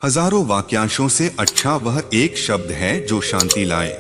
हजारों वाक्यांशों से अच्छा वह एक शब्द है जो शांति लाए।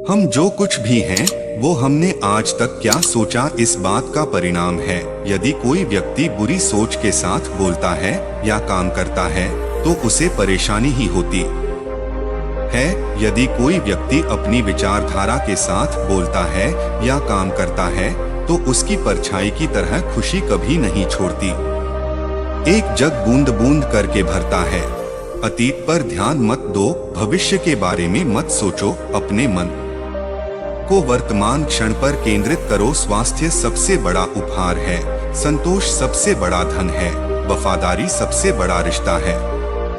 हम जो कुछ भी हैं, वो हमने आज तक क्या सोचा इस बात का परिणाम है। यदि कोई व्यक्ति बुरी सोच के साथ बोलता है या काम करता है तो उसे परेशानी ही होती है। यदि कोई व्यक्ति अपनी विचारधारा के साथ बोलता है या काम करता है तो उसकी परछाई की तरह खुशी कभी नहीं छोड़ती। एक जग बूंद बूंद करके भरता है। अतीत पर ध्यान मत दो, भविष्य के बारे में मत सोचो, अपने मन को वर्तमान क्षण पर केंद्रित करो। स्वास्थ्य सबसे बड़ा उपहार है, संतोष सबसे बड़ा धन है, वफादारी सबसे बड़ा रिश्ता है।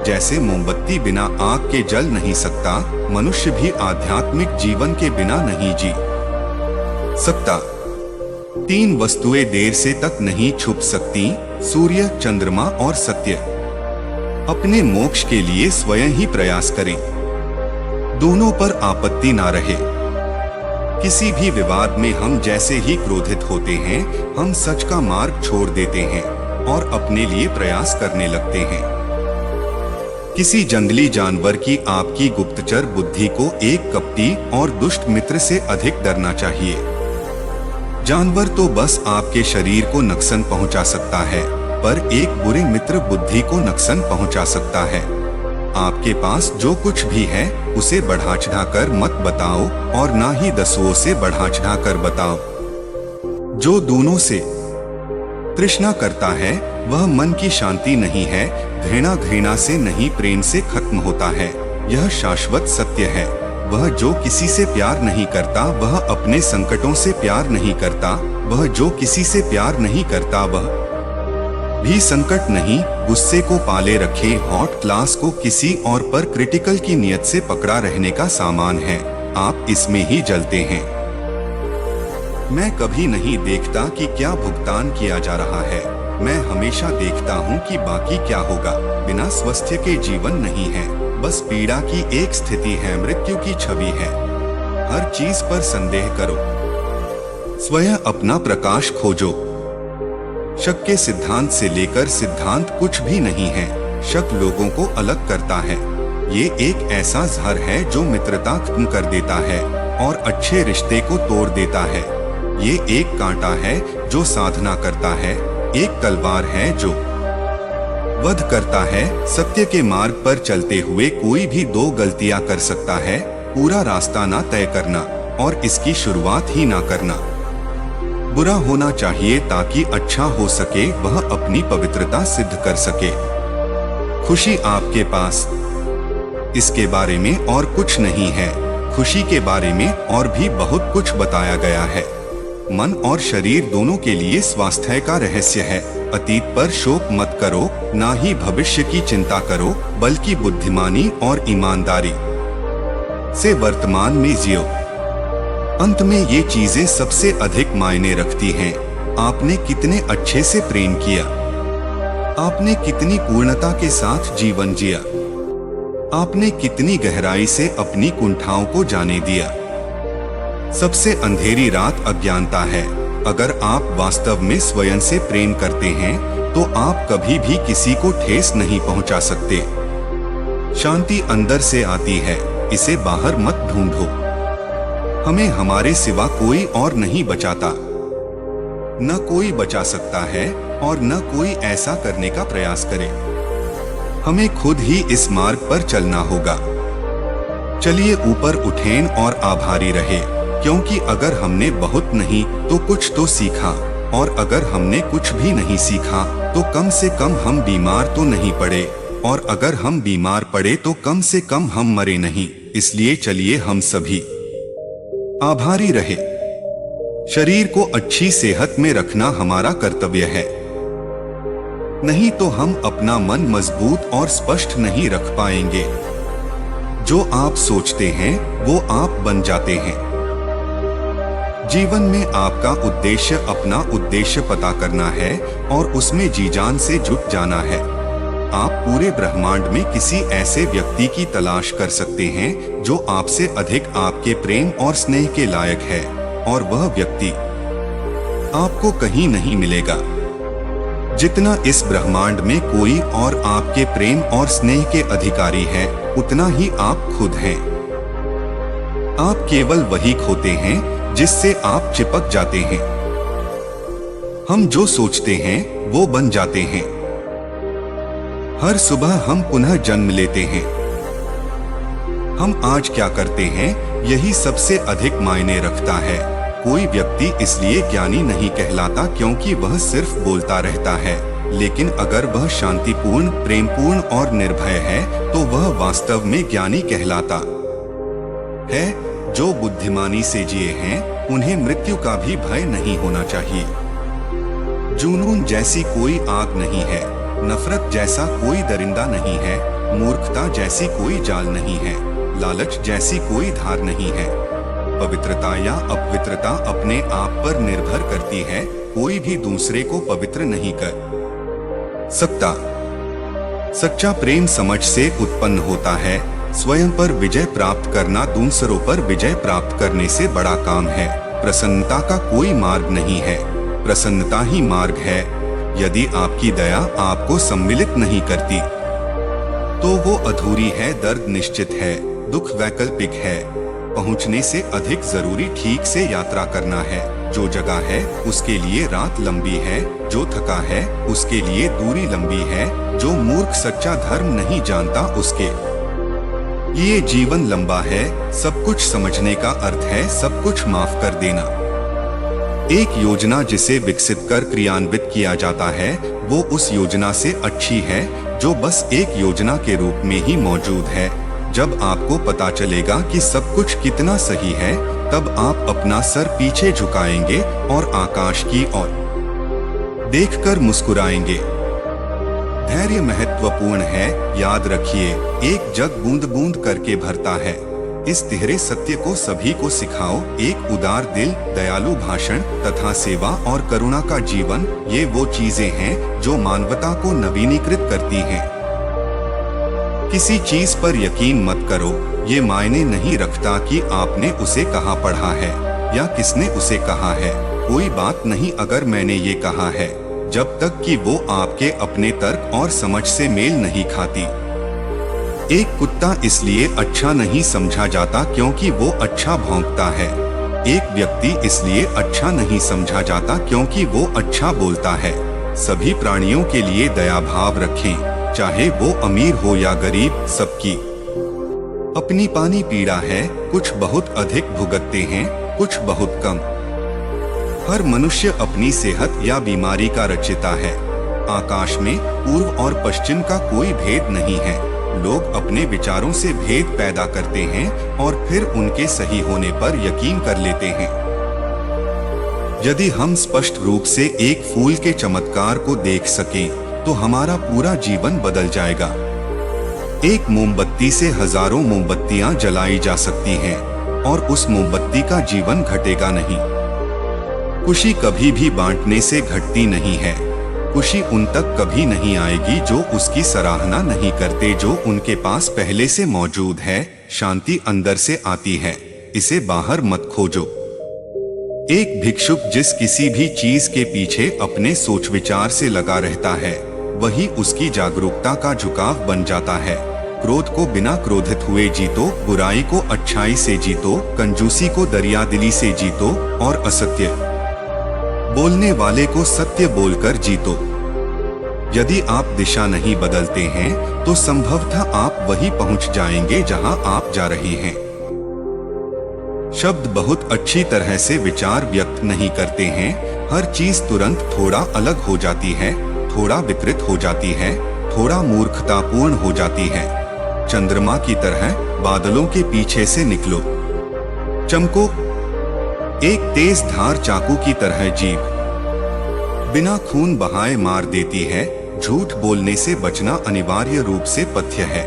जैसे मोमबत्ती बिना आग के जल नहीं सकता, मनुष्य भी आध्यात्मिक जीवन के बिना नहीं जी सकता। तीन वस्तुएं देर से तक नहीं छुप सकती, सूर्य, चंद्रमा और सत्य। अपने मोक्ष के लिए स्वयं ही प्रयास करें, दोनों पर आपत्ति ना रहे। किसी भी विवाद में हम जैसे ही क्रोधित होते हैं, हम सच का मार्ग छोड़ देते हैं और अपने लिए प्रयास करने लगते हैं। किसी जंगली जानवर की आपकी गुप्तचर बुद्धि को एक कपटी और दुष्ट मित्र से अधिक डरना चाहिए। जानवर तो बस आपके शरीर को नुकसान पहुंचा सकता है, पर एक बुरे मित्र बुद्धि को नुकसान पहुंचा सकता है। आपके पास जो कुछ भी है उसे बढ़ा चढ़ाकर मत बताओ और ना ही दसुओं से बढ़ा चढ़ाकर बताओ। जो दोनों से तृष्णा करता है वह मन की शांति नहीं है। घृणा घृणा से नहीं, प्रेम से खत्म होता है, यह शाश्वत सत्य है। वह जो किसी से प्यार नहीं करता वह अपने संकटों से प्यार नहीं करता। वह जो किसी से प्यार नहीं करता वह भी संकट नहीं। गुस्से को पाले रखे हॉट क्लास को किसी और पर क्रिटिकल की नियत से पकड़ा रहने का सामान है, आप इसमें ही जलते हैं। मैं कभी नहीं देखता कि क्या भुगतान किया जा रहा है, मैं हमेशा देखता हूँ कि बाकी क्या होगा। बिना स्वास्थ्य के जीवन नहीं है, बस पीड़ा की एक स्थिति है, मृत्यु की छवि है। हर चीज पर संदेह करो, स्वयं अपना प्रकाश खोजो। शक के सिद्धांत से लेकर सिद्धांत कुछ भी नहीं है। शक लोगों को अलग करता है। ये एक ऐसा जहर है जो मित्रता खत्म कर देता है और अच्छे रिश्ते को तोड़ देता है। ये एक कांटा है जो साधना करता है, एक तलवार है जो वध करता है। सत्य के मार्ग पर चलते हुए कोई भी दो गलतियां कर सकता है, पूरा रास्ता ना तय करना और इसकी शुरुआत ही ना करना। बुरा होना चाहिए ताकि अच्छा हो सके, वह अपनी पवित्रता सिद्ध कर सके। खुशी आपके पास इसके बारे में और कुछ नहीं है। खुशी के बारे में और भी बहुत कुछ बताया गया है। मन और शरीर दोनों के लिए स्वास्थ्य का रहस्य है। अतीत पर शोक मत करो, ना ही भविष्य की चिंता करो, बल्कि बुद्धिमानी और ईमानदारी से वर्तमान में जियो। अंत में ये चीजें सबसे अधिक मायने रखती हैं। आपने कितने अच्छे से प्रेम किया, आपने कितनी पूर्णता के साथ जीवन जिया, आपने कितनी गहराई से अपनी कुंठाओं को जाने दिया। सबसे अंधेरी रात अज्ञानता है। अगर आप वास्तव में स्वयं से प्रेम करते हैं तो आप कभी भी किसी को ठेस नहीं पहुंचा सकते। शांति अंदर से आती है, इसे बाहर मत ढूंढो। हमें हमारे सिवा कोई और नहीं बचाता, न कोई बचा सकता है और न कोई ऐसा करने का प्रयास करे। हमें खुद ही इस मार्ग पर चलना होगा। चलिए ऊपर उठें और आभारी रहे, क्योंकि अगर हमने बहुत नहीं तो कुछ तो सीखा, और अगर हमने कुछ भी नहीं सीखा तो कम से कम हम बीमार तो नहीं पड़े, और अगर हम बीमार पड़े तो कम से कम हम मरे नहीं। इसलिए चलिए हम सभी आभारी रहे। शरीर को अच्छी सेहत में रखना हमारा कर्तव्य है, नहीं तो हम अपना मन मजबूत और स्पष्ट नहीं रख पाएंगे। जो आप सोचते हैं वो आप बन जाते हैं। जीवन में आपका उद्देश्य अपना उद्देश्य पता करना है और उसमें जी जान से जुट जाना है। आप पूरे ब्रह्मांड में किसी ऐसे व्यक्ति की तलाश कर सकते हैं जो आपसे अधिक आपके प्रेम और स्नेह के लायक है, और वह व्यक्ति आपको कहीं नहीं मिलेगा। जितना इस ब्रह्मांड में कोई और आपके प्रेम और स्नेह के अधिकारी है, उतना ही आप खुद हैं। आप केवल वही खोते हैं जिससे आप चिपक जाते हैं। हम जो सोचते हैं वो बन जाते हैं। हर सुबह हम पुनः जन्म लेते हैं। हम आज क्या करते हैं यही सबसे अधिक मायने रखता है। कोई व्यक्ति इसलिए ज्ञानी नहीं कहलाता क्योंकि वह सिर्फ बोलता रहता है, लेकिन अगर वह शांतिपूर्ण, प्रेमपूर्ण और निर्भय है तो वह वास्तव में ज्ञानी कहलाता है। जो बुद्धिमानी से जिए हैं उन्हें मृत्यु का भी भय नहीं होना चाहिए। जुनून जैसी कोई आग नहीं है, नफरत जैसा कोई दरिंदा नहीं है, मूर्खता जैसी कोई जाल नहीं है, लालच जैसी कोई धार नहीं है। पवित्रता या अपवित्रता अपने आप पर निर्भर करती है, कोई भी दूसरे को पवित्र नहीं कर सकता। सच्चा प्रेम समझ से उत्पन्न होता है। स्वयं पर विजय प्राप्त करना दूसरों पर विजय प्राप्त करने से बड़ा काम है। प्रसन्नता का कोई मार्ग नहीं है, प्रसन्नता ही मार्ग है। यदि आपकी दया आपको सम्मिलित नहीं करती तो वो अधूरी है। दर्द निश्चित है, दुख वैकल्पिक है। पहुंचने से अधिक जरूरी ठीक से यात्रा करना है। जो जगह है उसके लिए रात लंबी है, जो थका है उसके लिए दूरी लंबी है। जो मूर्ख सच्चा धर्म नहीं जानता उसके ये जीवन लंबा है। सब कुछ समझने का अर्थ है सब कुछ माफ कर देना। एक योजना जिसे विकसित कर क्रियान्वित किया जाता है वो उस योजना से अच्छी है जो बस एक योजना के रूप में ही मौजूद है। जब आपको पता चलेगा कि सब कुछ कितना सही है, तब आप अपना सर पीछे झुकाएंगे और आकाश की ओर देखकर मुस्कुराएंगे। धैर्य महत्वपूर्ण है, याद रखिए, एक जग बूंद बूंद करके भरता है। इस तिहरे सत्य को सभी को सिखाओ। एक उदार दिल, दयालु भाषण तथा सेवा और करुणा का जीवन, ये वो चीजें हैं जो मानवता को नवीनीकृत करती हैं। किसी चीज पर यकीन मत करो। ये मायने नहीं रखता कि आपने उसे कहाँ पढ़ा है या किसने उसे कहा है। कोई बात नहीं अगर मैंने ये कहा है, जब तक कि वो आपके अपने तर्क और समझ से मेल नहीं खाती। एक कुत्ता इसलिए अच्छा नहीं समझा जाता क्योंकि वो अच्छा भौंकता है। एक व्यक्ति इसलिए अच्छा नहीं समझा जाता क्योंकि वो अच्छा बोलता है। सभी प्राणियों के लिए दया भाव रखें, चाहे वो अमीर हो या गरीब। सबकी अपनी पानी पीड़ा है। कुछ बहुत अधिक भुगतते हैं, कुछ बहुत कम। हर मनुष्य अपनी सेहत या बीमारी का रचयिता है। आकाश में पूर्व और पश्चिम का कोई भेद नहीं है। लोग अपने विचारों से भेद पैदा करते हैं और फिर उनके सही होने पर यकीन कर लेते हैं। यदि हम स्पष्ट रूप से एक फूल के चमत्कार को देख सकें, तो हमारा पूरा जीवन बदल जाएगा। एक मोमबत्ती से हजारों मोमबत्तियां जलाई जा सकती हैं और उस मोमबत्ती का जीवन घटेगा नहीं। खुशी कभी भी बांटने से घटती नहीं है। खुशी उन तक कभी नहीं आएगी जो उसकी सराहना नहीं करते, जो उनके पास पहले से मौजूद है। शांति अंदर से आती है, इसे बाहर मत खोजो। एक भिक्षुक जिस किसी भी चीज के पीछे अपने सोच विचार से लगा रहता है, वही उसकी जागरूकता का झुकाव बन जाता है। क्रोध को बिना क्रोधित हुए जीतो, बुराई को अच्छाई से जीतो, कंजूसी को दरियादिली से जीतो और असत्य बोलने वाले को सत्य बोलकर जीतो। यदि आप दिशा नहीं बदलते हैं तो संभवतः आप वहीं पहुंच जाएंगे जहां आप जा रहे हैं। शब्द बहुत अच्छी तरह से विचार व्यक्त नहीं करते हैं। हर चीज तुरंत थोड़ा अलग हो जाती है, थोड़ा विकृत हो जाती है, थोड़ा मूर्खतापूर्ण हो जाती है। चंद्रमा की तरह बादलों के पीछे से निकलो, चमको। एक तेज धार चाकू की तरह जीभ बिना खून बहाए मार देती है। झूठ बोलने से बचना अनिवार्य रूप से पथ्य है।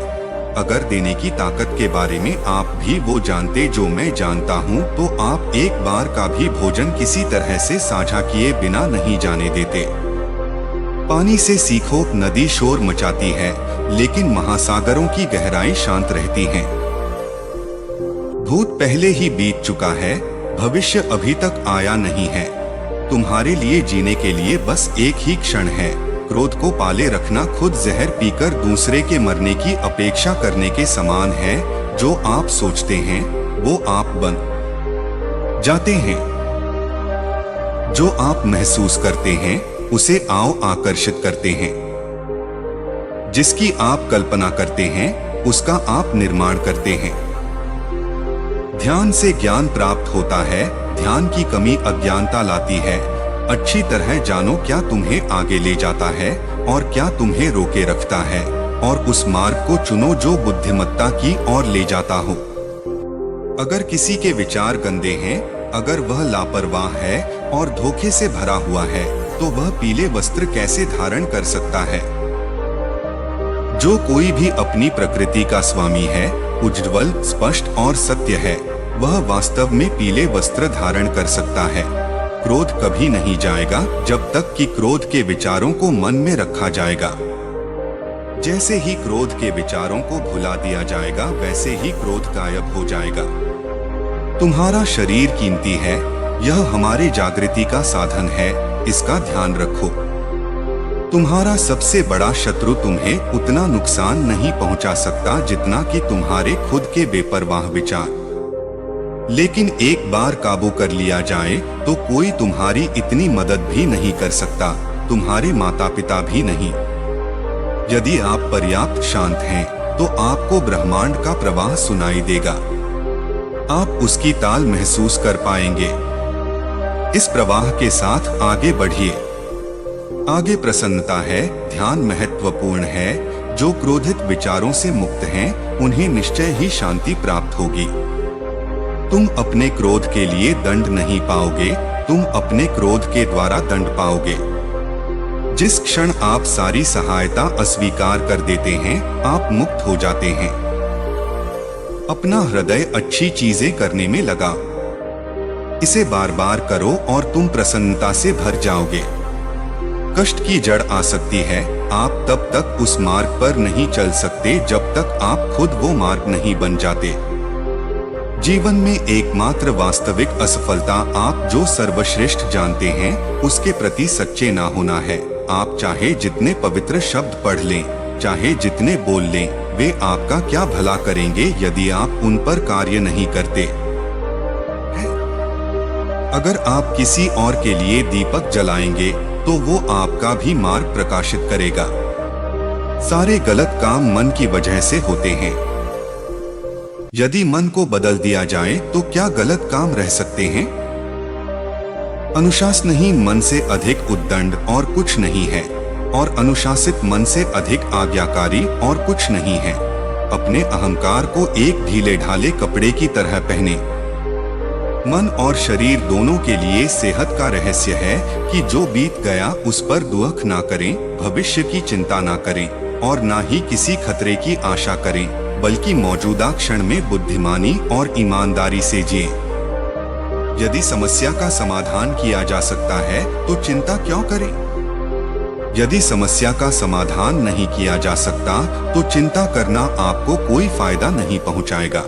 अगर देने की ताकत के बारे में आप भी वो जानते जो मैं जानता हूँ, तो आप एक बार का भी भोजन किसी तरह से साझा किए बिना नहीं जाने देते। पानी से सीखो। नदी शोर मचाती है, लेकिन महासागरों की गहराई शांत रहती हैं। भूत पहले ही बीत चुका है, भविष्य अभी तक आया नहीं है। तुम्हारे लिए जीने के लिए बस एक ही क्षण है। क्रोध को पाले रखना खुद जहर पीकर दूसरे के मरने की अपेक्षा करने के समान है। जो आप सोचते हैं वो आप बन जाते हैं। जो आप महसूस करते हैं उसे आकर्षित करते हैं। जिसकी आप कल्पना करते हैं उसका आप निर्माण करते हैं। ध्यान से ज्ञान प्राप्त होता है। ध्यान की कमी अज्ञानता लाती है। अच्छी तरह जानो क्या तुम्हें आगे ले जाता है और क्या तुम्हें रोके रखता है, और उस मार्ग को चुनो जो बुद्धिमत्ता की ओर ले जाता हो। अगर किसी के विचार गंदे हैं, अगर वह लापरवाह है और धोखे से भरा हुआ है, तो वह पीले वस्त्र कैसे धारण कर सकता है। जो कोई भी अपनी प्रकृति का स्वामी है, उज्ज्वल, स्पष्ट और सत्य है, वह वास्तव में पीले वस्त्र धारण कर सकता है। क्रोध कभी नहीं जाएगा जब तक कि क्रोध के विचारों को मन में रखा जाएगा। जैसे ही क्रोध के विचारों को भुला दिया जाएगा, वैसे ही क्रोध गायब हो जाएगा। तुम्हारा शरीर कीमती है, यह हमारी जागृति का साधन है, इसका ध्यान रखो। तुम्हारा सबसे बड़ा शत्रु तुम्हें उतना नुकसान नहीं पहुंचा सकता जितना कि तुम्हारे खुद के बेपरवाह विचार। लेकिन एक बार काबू कर लिया जाए तो कोई तुम्हारी इतनी मदद भी नहीं कर सकता, तुम्हारे माता पिता भी नहीं। यदि आप पर्याप्त शांत हैं तो आपको ब्रह्मांड का प्रवाह सुनाई देगा। आप उसकी ताल महसूस कर पाएंगे। इस प्रवाह के साथ आगे बढ़िए। आगे प्रसन्नता है। ध्यान महत्वपूर्ण है। जो क्रोधित विचारों से मुक्त हैं, उन्हें निश्चय ही शांति प्राप्त होगी। तुम अपने क्रोध के लिए दंड नहीं पाओगे, तुम अपने क्रोध के द्वारा दंड पाओगे। जिस क्षण आप सारी सहायता अस्वीकार कर देते हैं, आप मुक्त हो जाते हैं। अपना हृदय अच्छी चीजें करने में लगाओ। इसे बार बार करो और तुम प्रसन्नता से भर जाओगे। कष्ट की जड़ आ सकती है। आप तब तक उस मार्ग पर नहीं चल सकते जब तक आप खुद वो मार्ग नहीं बन जाते। जीवन में एकमात्र वास्तविक असफलता आप जो सर्वश्रेष्ठ जानते हैं उसके प्रति सच्चे ना होना है। आप चाहे जितने पवित्र शब्द पढ़ लें, चाहे जितने बोल लें, वे आपका क्या भला करेंगे यदि आप उन पर कार्य नहीं करते। अगर आप किसी और के लिए दीपक जलाएंगे तो वो आपका भी मार्ग प्रकाशित करेगा। सारे गलत काम मन की वजह से होते हैं। यदि मन को बदल दिया जाए तो क्या गलत काम रह सकते हैं? अनुशासन ही मन से अधिक उद्दंड और कुछ नहीं है, और अनुशासित मन से अधिक आज्ञाकारी और कुछ नहीं है। अपने अहंकार को एक ढीले ढाले कपड़े की तरह पहने। मन और शरीर दोनों के लिए सेहत का रहस्य है कि जो बीत गया उस पर दुख ना करें, भविष्य की चिंता ना करें और ना ही किसी खतरे की आशा करें, बल्कि मौजूदा क्षण में बुद्धिमानी और ईमानदारी से जिए। यदि समस्या का समाधान किया जा सकता है तो चिंता क्यों करें? यदि समस्या का समाधान नहीं किया जा सकता तो चिंता करना आपको कोई फायदा नहीं पहुंचाएगा।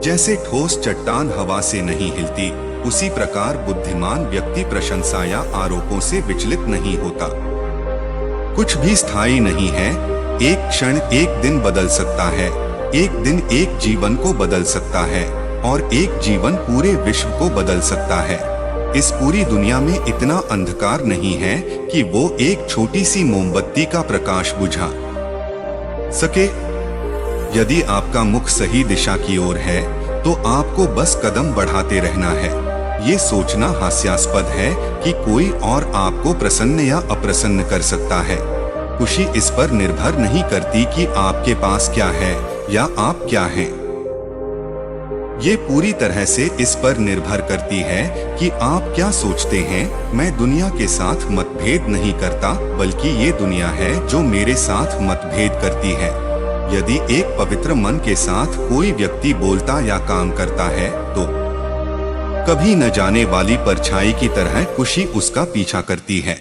जैसे ठोस चट्टान हवा से नहीं हिलती, उसी प्रकार बुद्धिमान व्यक्ति प्रशंसा या आरोपों से विचलित नहीं होता। कुछ भी स्थायी नहीं है। एक क्षण एक दिन बदल सकता है, एक दिन एक जीवन को बदल सकता है और एक जीवन पूरे विश्व को बदल सकता है। इस पूरी दुनिया में इतना अंधकार नहीं है कि वो एक छोटी सी मोमबत्ती का प्रकाश बुझा सके। यदि आपका मुख सही दिशा की ओर है तो आपको बस कदम बढ़ाते रहना है। ये सोचना हास्यास्पद है कि कोई और आपको प्रसन्न या अप्रसन्न कर सकता है। खुशी इस पर निर्भर नहीं करती कि आपके पास क्या है या आप क्या हैं। ये पूरी तरह से इस पर निर्भर करती है कि आप क्या सोचते हैं। मैं दुनिया के साथ मतभेद नहीं करता, बल्कि ये दुनिया है जो मेरे साथ मतभेद करती है। यदि एक पवित्र मन के साथ कोई व्यक्ति बोलता या काम करता है तो कभी न जाने वाली परछाई की तरह खुशी उसका पीछा करती है।